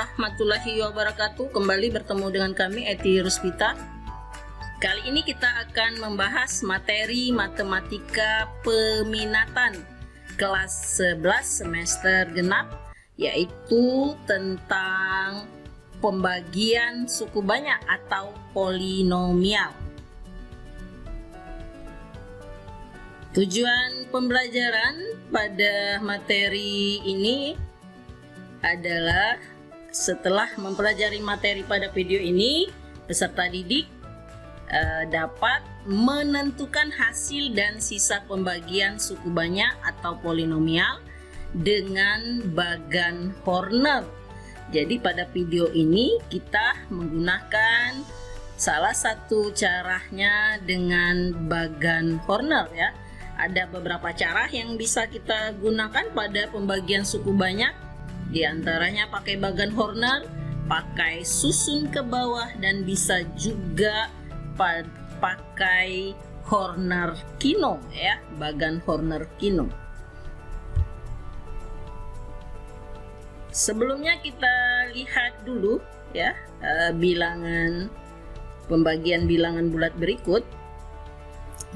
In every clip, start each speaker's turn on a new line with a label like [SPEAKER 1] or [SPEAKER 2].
[SPEAKER 1] warahmatullahi wabarakatuh. Kembali bertemu dengan kami Eti Ruspita. Kali ini kita akan membahas materi matematika peminatan kelas 11 semester genap, yaitu tentang pembagian suku banyak atau polinomial. Tujuan pembelajaran pada materi ini adalah setelah mempelajari materi pada video ini, peserta didik dapat menentukan hasil dan sisa pembagian suku banyak atau polinomial dengan bagan Horner. Jadi pada video ini kita menggunakan salah satu caranya dengan bagan Horner ya. Ada beberapa cara yang bisa kita gunakan pada pembagian suku banyak. Di antaranya pakai bagan Horner, pakai susun ke bawah, dan bisa juga pakai Horner Kino ya, bagan Horner Kino. Sebelumnya kita lihat dulu ya pembagian bilangan bulat berikut.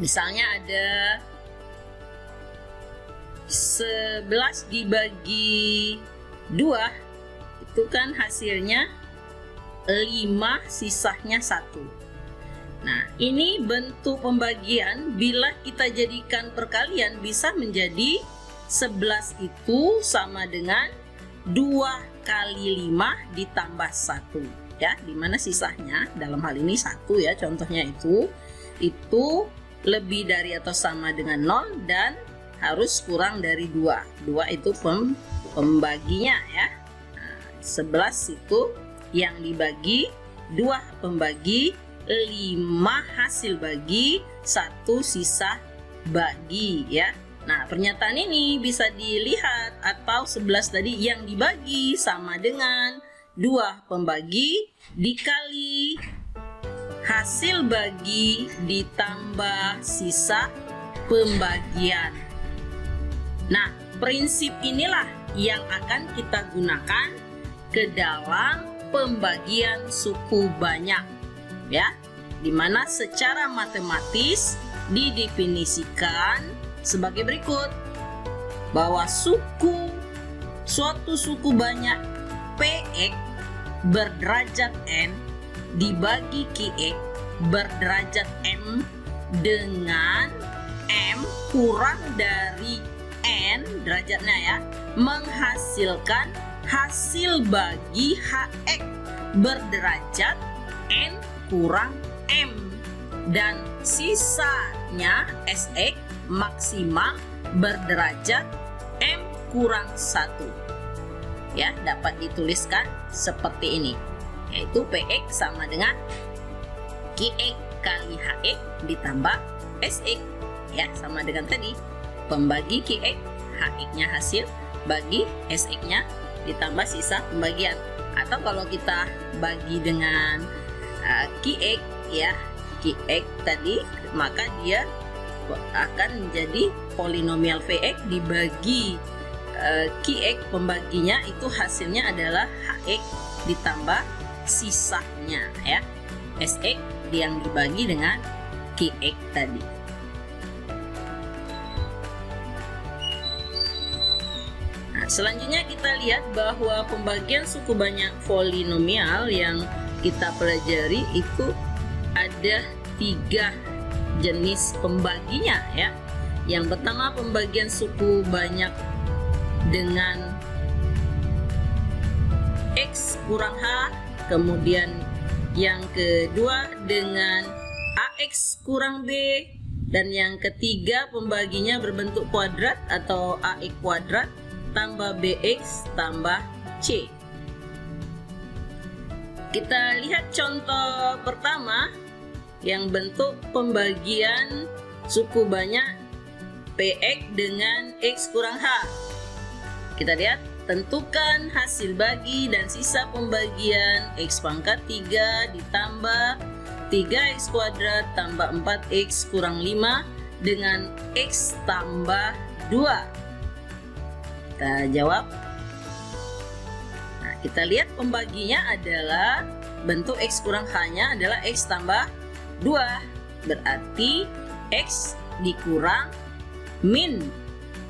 [SPEAKER 1] Misalnya ada 11 dibagi 2, itu kan hasilnya 5, sisanya 1. Nah, ini bentuk pembagian bila kita jadikan perkalian bisa menjadi 11 itu sama dengan 2 kali 5 ditambah 1 ya, dimana sisanya dalam hal ini 1 ya, contohnya itu lebih dari atau sama dengan 0 dan harus kurang dari 2. 2 itu pembaginya ya. Nah, 11 itu yang dibagi 2 pembagi, 5 hasil bagi, 1 sisa bagi ya. Nah, pernyataan ini bisa dilihat atau 11 tadi yang dibagi sama dengan 2 pembagi dikali hasil bagi ditambah sisa pembagian. Nah, prinsip inilah yang akan kita gunakan ke dalam pembagian suku banyak ya, dimana secara matematis didefinisikan sebagai berikut, bahwa suatu suku banyak Px berderajat n dibagi Qx berderajat m dengan m kurang dari n derajatnya ya, menghasilkan hasil bagi Hx berderajat n kurang m dan sisanya Sx maksimal berderajat m kurang 1 ya, dapat dituliskan seperti ini, yaitu Px sama dengan Qx kali Hx ditambah Sx ya, sama dengan tadi pembagi Qx, Hx-nya hasil bagi Sx-nya ditambah sisa pembagian. Atau kalau kita bagi dengan Qx ya, Qx tadi, maka dia akan menjadi polinomial Vx dibagi Qx, pembaginya itu hasilnya adalah Hx ditambah sisanya ya, Sx yang dibagi dengan Qx tadi. Selanjutnya kita lihat bahwa pembagian suku banyak polinomial yang kita pelajari itu ada 3 jenis pembaginya ya. Yang pertama pembagian suku banyak dengan X kurang H, kemudian yang kedua dengan AX kurang B, dan yang ketiga pembaginya berbentuk kuadrat atau AX kuadrat tambah BX tambah C. Kita lihat contoh pertama yang bentuk pembagian suku banyak PX dengan X kurang H. Kita lihat, tentukan hasil bagi dan sisa pembagian X pangkat 3 ditambah 3x kuadrat tambah 4x kurang 5 dengan x tambah 2. Kita jawab. Nah, kita lihat pembaginya adalah bentuk X kurang H-nya adalah X tambah 2. Berarti X dikurang min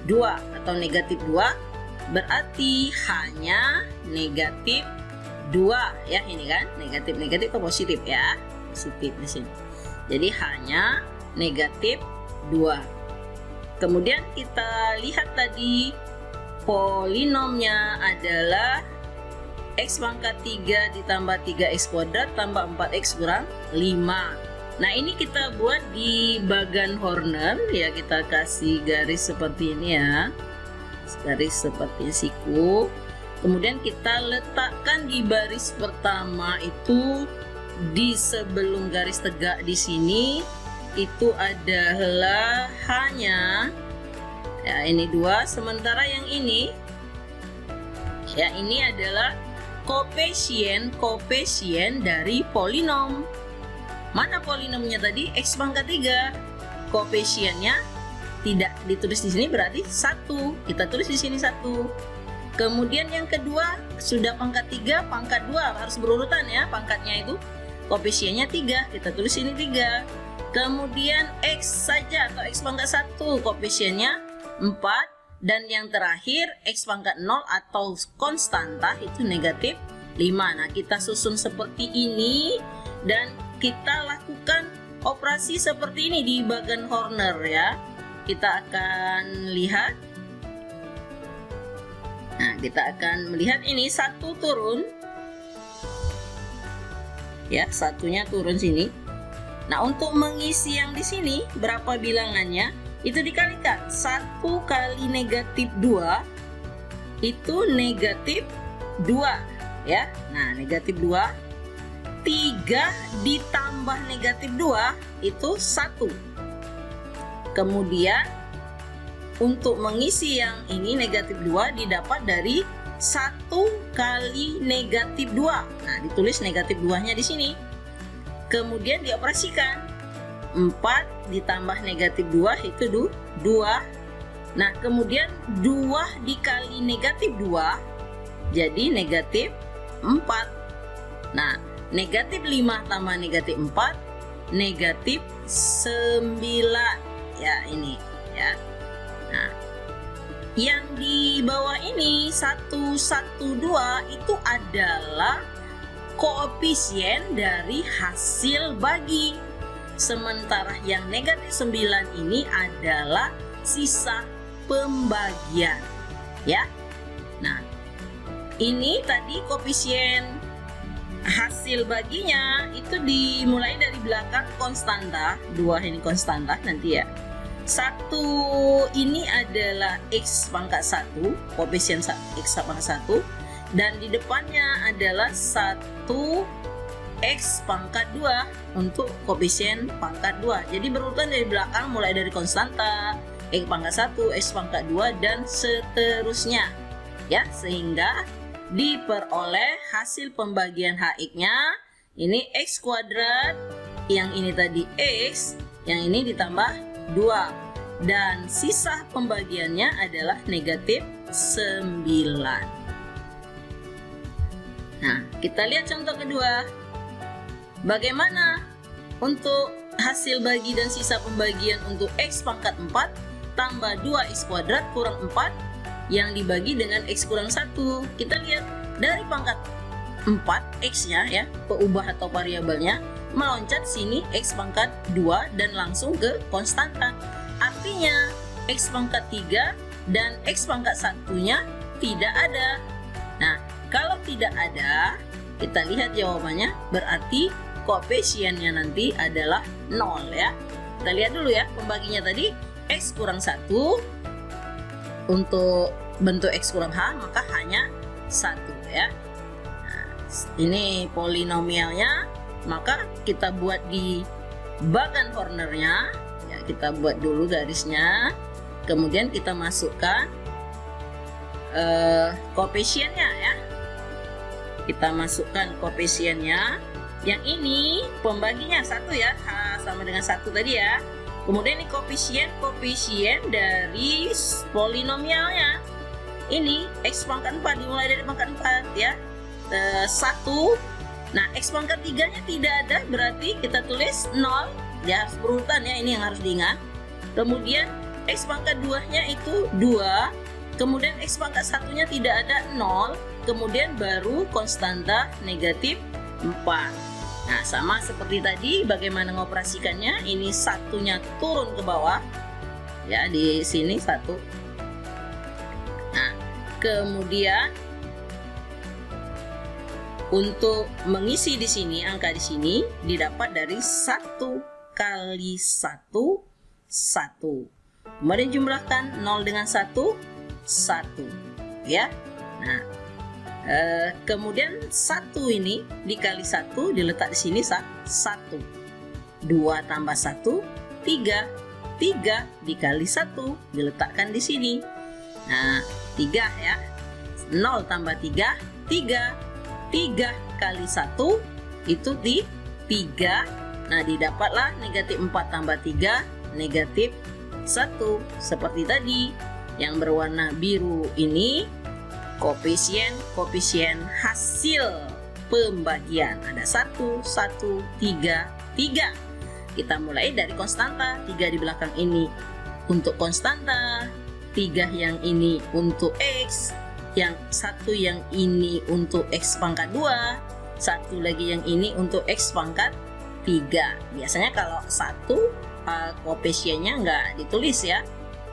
[SPEAKER 1] 2 atau negatif 2. Berarti H-nya negatif 2 ya, ini kan negatif atau positif ya, positif di sini. Jadi H-nya negatif 2. Kemudian kita lihat tadi polinomnya adalah X pangkat 3 ditambah 3X kuadrat tambah 4X kurang 5. Nah ini kita buat di bagan Horner ya, kita kasih garis seperti ini ya, garis seperti siku. Kemudian kita letakkan di baris pertama itu di sebelum garis tegak di sini itu adalah H-nya ya, ini 2, sementara yang ini ya ini adalah koefisien dari polinom. Mana polinomnya tadi? X pangkat 3. Koefisiennya tidak ditulis di sini berarti 1. Kita tulis di sini 1. Kemudian yang kedua sudah pangkat 3, pangkat 2 harus berurutan ya, pangkatnya itu koefisiennya 3, kita tulis ini 3. Kemudian X saja atau X pangkat 1 koefisiennya 4. Dan yang terakhir X pangkat 0 atau konstanta itu negatif 5. Nah kita susun seperti ini dan kita lakukan operasi seperti ini di bagan Horner ya. Kita akan lihat. Nah kita akan melihat ini 1 turun ya, satunya turun sini. Nah untuk mengisi yang di sini berapa bilangannya? Itu dikalikan 1 kali negatif 2 itu negatif 2 ya. Nah negatif 2, 3 ditambah negatif 2 itu 1. Kemudian untuk mengisi yang ini negatif 2 didapat dari 1 kali negatif 2. Nah ditulis negatif 2 nya di sini. Kemudian dioperasikan 4 ditambah negatif 2 itu 2. Nah kemudian 2 dikali negatif 2 jadi negatif 4. Nah negatif 5 tambah negatif 4 negatif 9 ya ini ya. Nah yang di bawah ini 112 itu adalah koefisien dari hasil bagi. Sementara yang negatif 9 ini adalah sisa pembagian ya. Nah ini tadi koefisien hasil baginya itu dimulai dari belakang konstanta, 2 ini konstanta nanti ya. 1 ini adalah X pangkat 1, koefisien X pangkat 1, dan di depannya adalah 1 X pangkat 2 untuk koefisien pangkat 2. Jadi berurutan dari belakang mulai dari konstanta X pangkat 1, X pangkat 2 dan seterusnya ya, sehingga diperoleh hasil pembagian HX-nya ini X kuadrat, yang ini tadi X, yang ini ditambah 2, dan sisa pembagiannya adalah negatif 9. Nah kita lihat contoh kedua. Bagaimana untuk hasil bagi dan sisa pembagian untuk X pangkat 4 tambah 2X kuadrat kurang 4 yang dibagi dengan X kurang 1. Kita lihat dari pangkat 4 X-nya ya, peubah atau variabelnya, meloncat sini X pangkat 2 dan langsung ke konstanta. Artinya X pangkat 3 dan X pangkat 1-nya tidak ada. Nah kalau tidak ada, kita lihat jawabannya, berarti koefisiennya nanti adalah 0 ya. Kita lihat dulu ya pembaginya tadi, X kurang 1 untuk bentuk X kurang H, maka hanya 1 ya. Nah, ini polinomialnya, maka kita buat di bagan Hornernya ya, kita buat dulu garisnya, kemudian kita masukkan koefisiennya ya. Kita masukkan koefisiennya. Yang ini pembaginya 1 ya, H sama dengan 1 tadi ya. Kemudian ini koefisien dari polinomialnya. Ini X pangkat 4 dimulai dari pangkat 4 ya. 1. Nah, X pangkat 3-nya tidak ada, berarti kita tulis 0. Ya, harus berurutan ya, ini yang harus diingat. Kemudian X pangkat 2-nya itu 2. Kemudian X pangkat 1-nya tidak ada, 0. Kemudian baru konstanta negatif 4. Nah, sama seperti tadi, bagaimana mengoperasikannya? Ini satunya turun ke bawah. Ya, di sini 1. Nah, kemudian untuk mengisi di sini, angka di sini didapat dari 1 kali 1, 1. Kemudian jumlahkan 0 dengan 1, 1. Ya. Nah, kemudian 1 ini dikali 1 diletak di sini 1. 2 tambah 1, 3. 3 dikali 1 diletakkan di sini. Nah, 3 ya. 0 tambah 3, 3. 3 kali 1 itu di 3. Nah, didapatlah negatif 4 tambah 3, negatif 1. Seperti tadi, yang berwarna biru ini koefisien hasil pembagian. Ada 1, 1, 3, 3. Kita mulai dari konstanta. 3 di belakang ini untuk konstanta, 3 yang ini untuk X, yang 1 yang ini untuk X pangkat 2, 1 lagi yang ini untuk X pangkat 3. Biasanya kalau 1 koefisiennya nggak ditulis ya.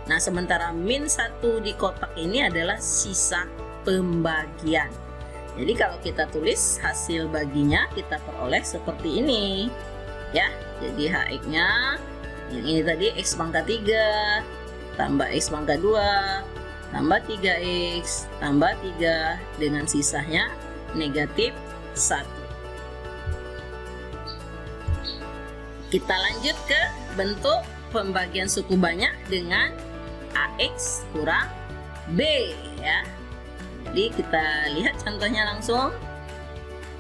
[SPEAKER 1] Nah, sementara min 1 di kotak ini adalah sisa pembagian. Jadi kalau kita tulis hasil baginya, kita peroleh seperti ini ya. Jadi HX-nya yang ini tadi X pangkat 3 tambah X pangkat 2 tambah 3X tambah 3 dengan sisanya negatif 1. Kita lanjut ke bentuk pembagian suku banyak dengan AX kurang B ya. Jadi kita lihat contohnya langsung.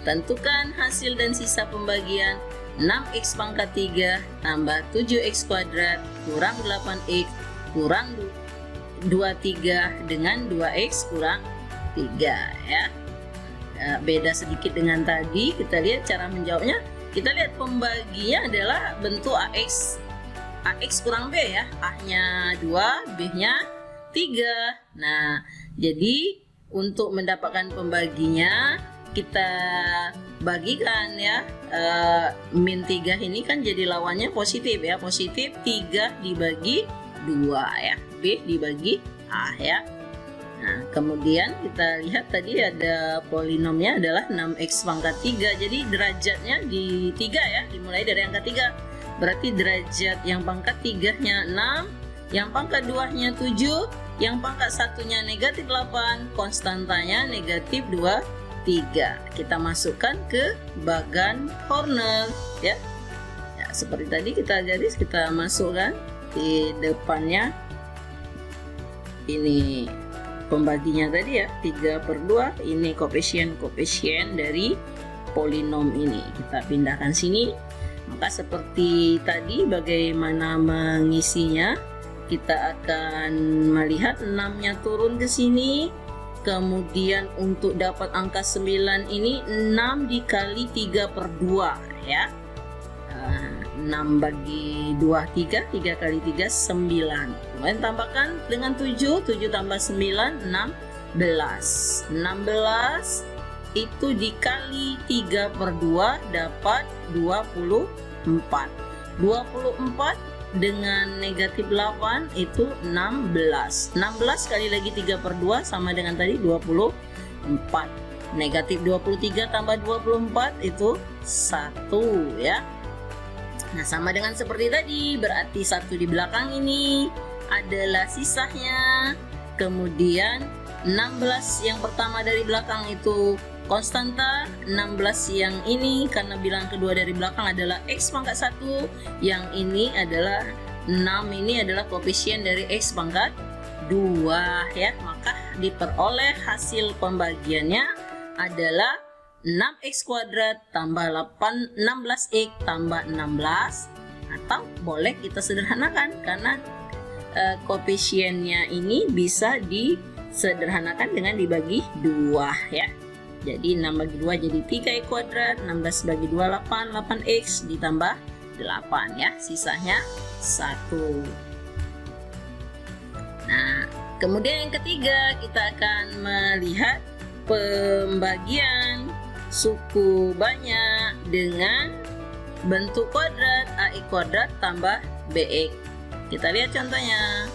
[SPEAKER 1] Tentukan hasil dan sisa pembagian 6X pangkat 3 tambah 7X kuadrat kurang 8X kurang 23 dengan 2X kurang 3 ya. Beda sedikit dengan tadi. Kita lihat cara menjawabnya. Kita lihat pembaginya adalah bentuk AX kurang B ya. A-nya 2, B-nya 3. Nah, jadi untuk mendapatkan pembaginya kita bagikan ya. Min 3 ini kan jadi lawannya positif ya. Positif 3 dibagi 2 ya. B dibagi A ya. Nah, kemudian kita lihat tadi ada polinomnya adalah 6X pangkat 3. Jadi derajatnya di 3 ya, dimulai dari angka 3. Berarti derajat yang pangkat 3-nya 6, yang pangkat 2-nya 7, yang pangkat 1-nya negatif 8, konstantanya negatif 2, 3. Kita masukkan ke bagan corner ya. Ya, seperti tadi kita garis, kita masukkan di depannya. Ini pembaginya tadi ya, 3/2. Ini koefisien dari polinom ini. Kita pindahkan sini. Maka seperti tadi bagaimana mengisinya, kita akan melihat 6-nya turun ke sini. Kemudian untuk dapat angka 9 ini 6 dikali 3/2 ya. 6 bagi 2, 3 kali 3, 9. Kemudian tambahkan dengan 7 tambah 9, 16. 16 itu dikali 3/2 dapat 24. 24 dengan negatif 8 itu 16. 16 kali lagi 3/2 sama dengan tadi 24. Negatif 23 tambah 24 itu 1 ya. Nah, sama dengan seperti tadi, berarti 1 di belakang ini adalah sisanya. Kemudian 16 yang pertama dari belakang itu konstanta. 16 yang ini karena bilangan kedua dari belakang adalah X pangkat 1. Yang ini adalah 6, ini adalah koefisien dari X pangkat 2 ya. Maka diperoleh hasil pembagiannya adalah 6X kuadrat tambah 16X tambah 16, atau boleh kita sederhanakan karena koefisiennya ini bisa disederhanakan dengan dibagi 2 ya. Jadi 6 bagi 2 jadi 3x kuadrat, 16 bagi 2 8, 8x ditambah 8 ya, sisanya 1. Nah, kemudian yang ketiga kita akan melihat pembagian suku banyak dengan bentuk kuadrat, ax kuadrat tambah bx. Kita lihat contohnya.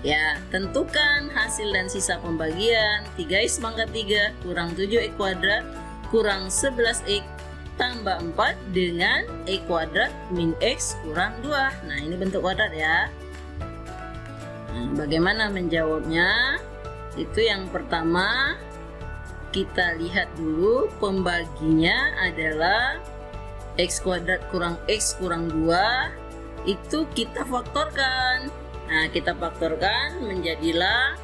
[SPEAKER 1] Ya, tentukan hasil dan sisa pembagian 3x pangkat 3 kurang 7x kuadrat kurang 11x tambah 4 dengan x kuadrat min x kurang 2. Nah, ini bentuk kuadrat ya. Nah, bagaimana menjawabnya? Itu yang pertama, kita lihat dulu pembaginya adalah x kuadrat kurang x kurang 2, itu kita faktorkan. Nah, kita faktorkan menjadilah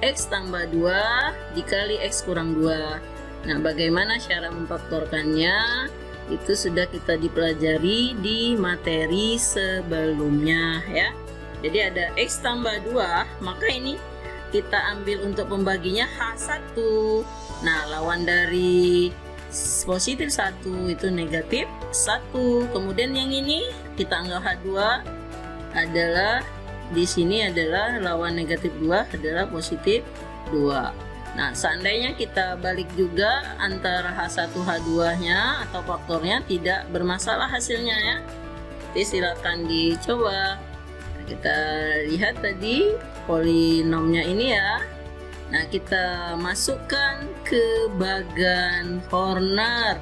[SPEAKER 1] x tambah 2 dikali x kurang 2. Nah, bagaimana cara memfaktorkannya? Itu sudah kita dipelajari di materi sebelumnya ya. Jadi ada x tambah 2, maka ini kita ambil untuk pembaginya H1. Nah, lawan dari positif 1 itu negatif 1. Kemudian yang ini kita anggap H2 adalah, di sini adalah lawan negatif 2 adalah positif 2. Nah, seandainya kita balik juga antara H1 H2 nya atau faktornya tidak bermasalah hasilnya ya. Jadi silakan dicoba. Kita lihat tadi polinomnya ini ya. Nah, kita masukkan ke bagan corner.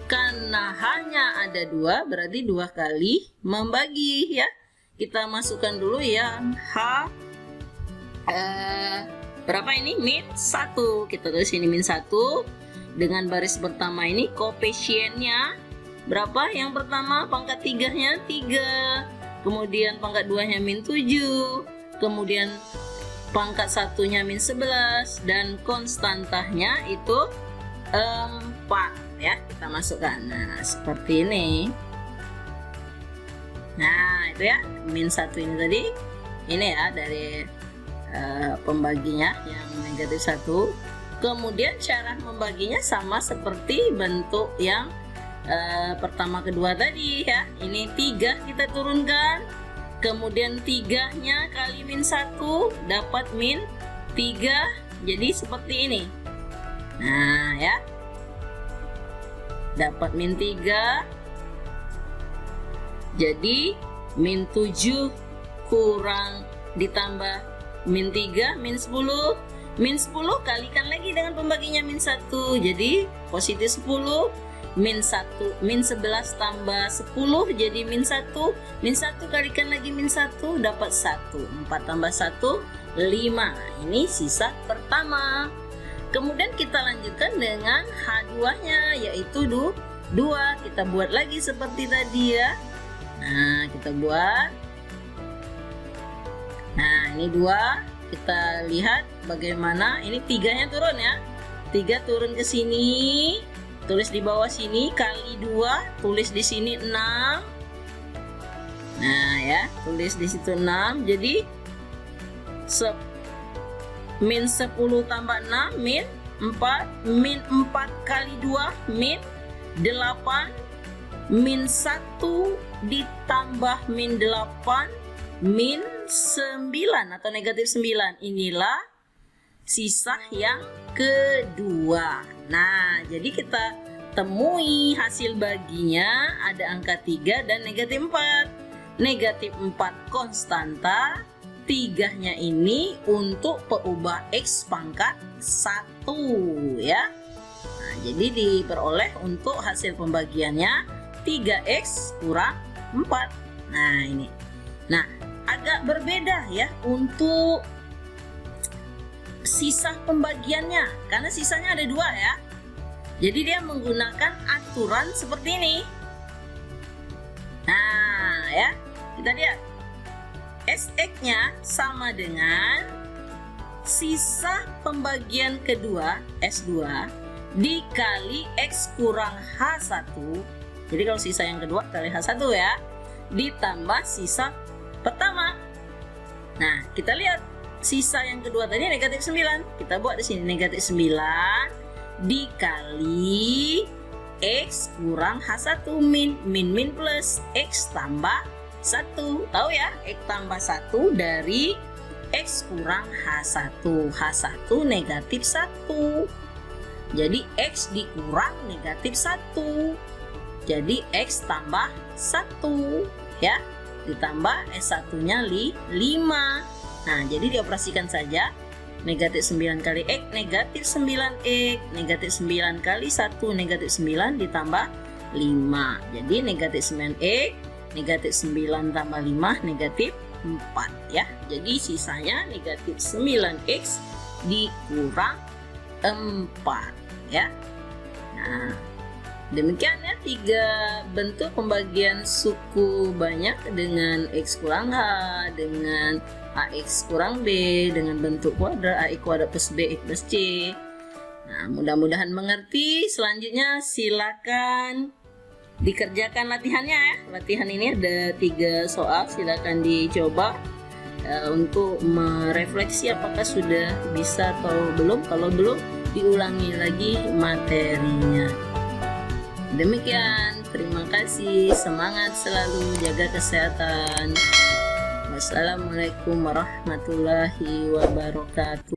[SPEAKER 1] Karena hanya ada 2, berarti 2 kali membagi ya. Kita masukkan dulu ya H berapa ini? Min 1. Kita tulis ini min 1. Dengan baris pertama ini koefisiennya berapa? Yang pertama pangkat 3-nya 3. Kemudian pangkat 2-nya min 7. Kemudian pangkat 1-nya min 11 dan konstantanya itu 4 ya, kita masukkan. Nah, seperti ini. Nah, itu ya, min 1 ini tadi. Ini ya dari pembaginya yang negatif 1. Kemudian cara membaginya sama seperti bentuk yang pertama kedua tadi ya. Ini 3 kita turunkan. Kemudian 3-nya kali min 1 dapat min 3. Jadi seperti ini. Nah ya, dapat min 3. Jadi min 7 kurang ditambah min 3 min 10. Min 10 kalikan lagi dengan pembaginya min 1. Jadi positif 10. Min 1, min 11 tambah 10 jadi min 1. Min 1 kalikan lagi min 1 dapat 1. 4 tambah 1 5. Ini sisa pertama. Kemudian kita lanjutkan dengan H2-nya yaitu 2. Kita buat lagi seperti tadi ya. Nah, kita buat. Nah, ini 2. Kita lihat bagaimana ini 3-nya turun ya. 3 turun ke sini. Tulis di bawah sini kali 2, tulis di sini 6. Nah ya, tulis di situ 6. Jadi min 10 tambah 6 min 4. Min 4 kali 2 min 8. Min 1 ditambah min 8 min 9 atau negatif 9. Inilah sisa yang kedua. Nah, jadi kita temui hasil baginya ada angka 3 dan negatif 4. Negatif 4 konstanta, 3-nya ini untuk peubah X pangkat 1 ya. Nah, jadi diperoleh untuk hasil pembagiannya 3X kurang 4. Nah, ini. Nah, agak berbeda ya untuk sisa pembagiannya, karena sisanya ada 2 ya. Jadi dia menggunakan aturan seperti ini. Nah ya, kita lihat SX-nya sama dengan sisa pembagian kedua S2 dikali X kurang H1. Jadi kalau sisa yang kedua kali H1 ya, ditambah sisa pertama. Nah, kita lihat sisa yang kedua tadi negatif 9. Kita buat di sini negatif 9 dikali X kurang H1 min plus X tambah 1. Tahu ya, X tambah 1 dari X kurang H1. H1 negatif 1. Jadi X dikurang negatif 1. Jadi X tambah 1 ya. Ditambah S1-nya 5. Nah, jadi dioperasikan saja. Negatif 9 kali X, negatif 9X. Negatif 9 kali 1, negatif 9 ditambah 5. Jadi negatif 9X, negatif 9 tambah 5, negatif 4 ya. Jadi sisanya negatif 9X dikurang 4 ya. Nah, demikian ya 3 bentuk pembagian suku banyak dengan X kurang H, dengan AX kurang B, dengan bentuk kuadrat AX kuadrat plus B X plus C. Nah, mudah-mudahan mengerti. Selanjutnya silakan dikerjakan latihannya ya. Latihan ini ada 3 soal, silakan dicoba untuk merefleksi apakah sudah bisa atau belum. Kalau belum, diulangi lagi materinya. Demikian, terima kasih, semangat selalu, jaga kesehatan. Wassalamualaikum warahmatullahi wabarakatuh.